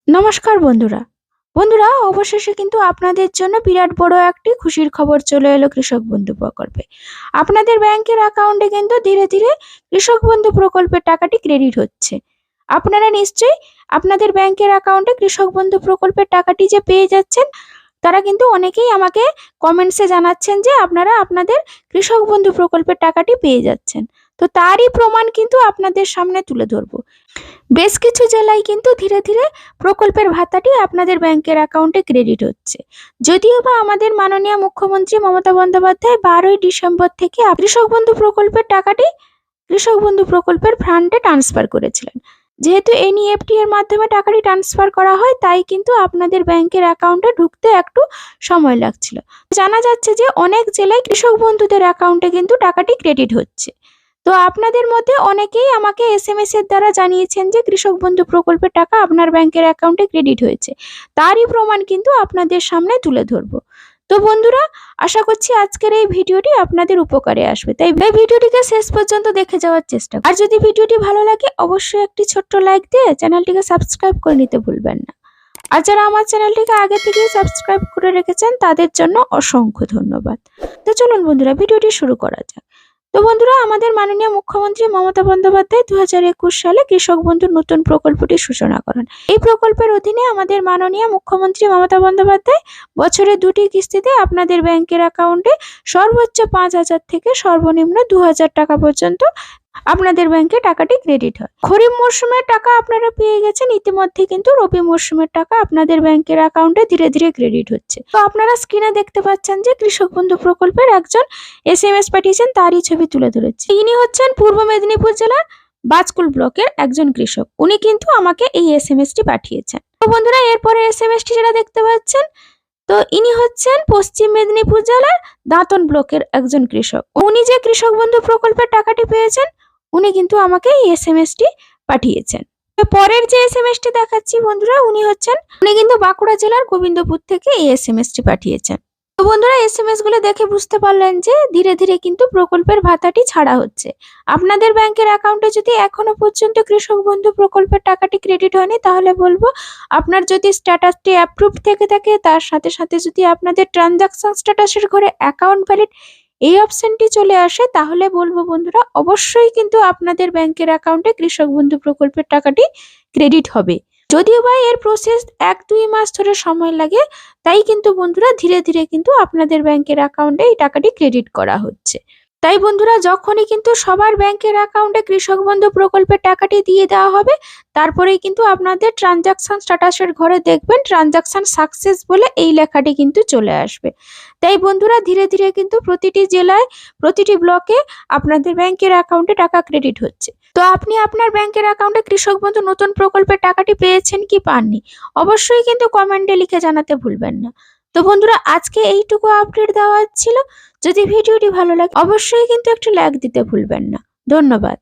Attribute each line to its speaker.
Speaker 1: নমস্কার বন্ধুরা। অবশেষে কিন্তু আপনাদের জন্য বিরাট বড় একটি খুশির খবর চলে এলো কৃষক বন্ধু প্রকল্পে। আপনাদের ব্যাংকের অ্যাকাউন্টে কিন্তু ধীরে ধীরে কৃষক বন্ধু প্রকল্পের টাকাটি ক্রেডিট হচ্ছে। আপনারা নিশ্চয়ই আপনাদের ব্যাংকের অ্যাকাউন্টে কৃষক বন্ধু প্রকল্পের টাকাটি যে পেয়ে যাচ্ছেন, তারা কিন্তু অনেকেই আমাকে কমেন্টসে জানাচ্ছেন যে আপনারা আপনাদের কৃষক বন্ধু প্রকল্পের টাকাটি পেয়ে যাচ্ছেন। তো তারই প্রমাণ কিন্তু আপনাদের সামনে তুলে ধরবো। বেশ কিছু জেলায় কিন্তু ধীরে ধীরে প্রকল্পের ভাতাটি আপনাদের ব্যাংকের অ্যাকাউন্টে ক্রেডিট হচ্ছে। যদিও বা আমাদের মাননীয় মুখ্যমন্ত্রী মমতা বন্দ্যোপাধ্যায় 12ই ডিসেম্বর থেকে কৃষক বন্ধু প্রকল্পের টাকাটি কৃষক বন্ধু প্রকল্পের ফান্ডে ট্রান্সফার করেছিলেন। যেহেতু এনইএফটি এর মাধ্যমে টাকাটি ট্রান্সফার করা হয়, তাই কিন্তু আপনাদের ব্যাংকের অ্যাকাউন্টে ঢুকতে একটু সময় লাগছিল। জানা যাচ্ছে যে অনেক জেলায় কৃষক বন্ধুদের অ্যাকাউন্টে কিন্তু টাকাটি ক্রেডিট হচ্ছে। তো আপনাদের মধ্যে অনেকেই আমাকে এসএমএস এর দ্বারা জানিয়েছেন যে কৃষক বন্ধু প্রকল্পের টাকা আপনার ব্যাংকের অ্যাকাউন্টে ক্রেডিট হয়েছে। তারই প্রমাণ কিন্তু আপনাদের সামনে তুলে ধরবো। তো বন্ধুরা, আশা করছি আজকের এই ভিডিওটি আপনাদের উপকারে আসবে, তাই ভিডিওটিকে শেষ পর্যন্ত দেখে যাওয়ার চেষ্টা করুন। আর যদি ভিডিওটি ভালো লাগে অবশ্যই একটি ছোট্ট লাইক দিয়ে চ্যানেলটিকে সাবস্ক্রাইব করে নিতে ভুলবেন না। আর যারা আমার চ্যানেলটিকে আগে থেকেই সাবস্ক্রাইব করে রেখেছেন তাদের জন্য অসংখ্য ধন্যবাদ। তো চলুন বন্ধুরা, ভিডিওটি শুরু করা যাক। তো বন্ধুরা, আমাদের মাননীয় মুখ্যমন্ত্রী মমতা বন্দ্যোপাধ্যায় 2021 সালে কৃষক বন্ধুর নতুন প্রকল্পটি সূচনা করেন। এই প্রকল্পের অধীনে আমাদের মাননীয় মুখ্যমন্ত্রী মমতা বন্দ্যোপাধ্যায় বছরে 2টি কিস্তিতে আপনাদের ব্যাংকের অ্যাকাউন্টে সর্বোচ্চ 5,000 থেকে সর্বনিম্ন 2,000 টাকা পর্যন্ত আপনাদের ব্যাংকে টাকাটি ক্রেডিট হয়। খরিফ মরশুমের টাকা আপনারা পেয়ে গেছেন, ইতিমধ্যে কিন্তু রবি মরশুমের টাকা আপনাদের ব্যাংকের অ্যাকাউন্টে ধীরে ধীরে ক্রেডিট হচ্ছে। তো আপনারা স্ক্রিনে দেখতে পাচ্ছেন যে কৃষক বন্ধু প্রকল্পের একজন এসএমএস পাঠিয়েছেন, তারই ছবি তুলে ধরেছে। ইনি হচ্ছেন পূর্ব মেদিনীপুর জেলার বাজকুল ব্লকের একজন কৃষক। উনি কিন্তু আমাকে এই এসএমএসটি পাঠিয়েছেন। তো বন্ধুরা, এরপরে এসএমএসটি যেটা দেখতে পাচ্ছেন, তো ইনি হচ্ছেন পশ্চিম মেদিনীপুর জেলার দাঁতন ব্লকের একজন কৃষক। উনি যে কৃষক বন্ধু প্রকল্পের টাকাটি পেয়েছেন, উনি কিন্তু আমাকে এই এসএমএসটি পাঠিয়েছেন। পরের যে এসএমএসটি দেখাচ্ছি বন্ধুরা, উনি কিন্তু বাঁকুড়া জেলার গোবিন্দপুর থেকে এই এসএমএসটি পাঠিয়েছেন। তো বন্ধুরা, এসএমএস গুলো দেখে বুঝতে পারলেন যে ধীরে ধীরে কিন্তু প্রকল্পের ভাতাটি ছাড়া হচ্ছে। আপনাদের ব্যাংকের অ্যাকাউন্টে যদি এখনো পর্যন্ত কৃষক বন্ধু প্রকল্পের টাকাটি ক্রেডিট হয়নি, তাহলে বলবো আপনার যদি স্ট্যাটাসটি অ্যাপ্রুভড থেকে থাকে, তার সাথে সাথে যদি আপনাদের ট্রানজাকশন স্ট্যাটাসের ঘরে অ্যাকাউন্ট ভ্যালিড এই অপশনটি চলে আসে, তাহলে বলবো বন্ধুরা অবশ্যই কিন্তু আপনাদের ব্যাংকের অ্যাকাউন্টে কৃষক বন্ধু প্রকল্পের টাকাটি ক্রেডিট হবে। যদিও বা এর প্রসেস 1-2 মাস ধরে সময় লাগে, তাই কিন্তু বন্ধুরা ধীরে ধীরে কিন্তু আপনাদের ব্যাংকের অ্যাকাউন্টে এই টাকাটি ক্রেডিট করা হচ্ছে। তাই বন্ধুরা, যখনই কিন্তু সবার ব্যাংকের অ্যাকাউন্টে কৃষক বন্ধু প্রকল্পের টাকাটি দিয়ে দেওয়া হবে, তারপরেই কিন্তু আপনাদের ট্রানজাকশন স্ট্যাটাসের ঘরে দেখবেন ট্রানজাকশন সাকসেস বলে এই লেখাটি কিন্তু চলে আসবে। তাই বন্ধুরা, ধীরে ধীরে কিন্তু প্রতিটি জেলায় প্রতিটি ব্লকে আপনাদের ব্যাংকের অ্যাকাউন্টে টাকা ক্রেডিট হচ্ছে। তো আপনি আপনার ব্যাংকের অ্যাকাউন্টে কৃষক বন্ধু নতুন প্রকল্পের টাকাটি পেয়েছেন কি পাননি, অবশ্যই কিন্তু কমেন্টে লিখে জানাতে ভুলবেন না। তো বন্ধুরা, আজকে এইটুকু আপডেট দেওয়া ছিল। যদি ভিডিওটি ভালো লাগে অবশ্যই কিন্তু একটি লাইক দিতে ভুলবেন না। ধন্যবাদ।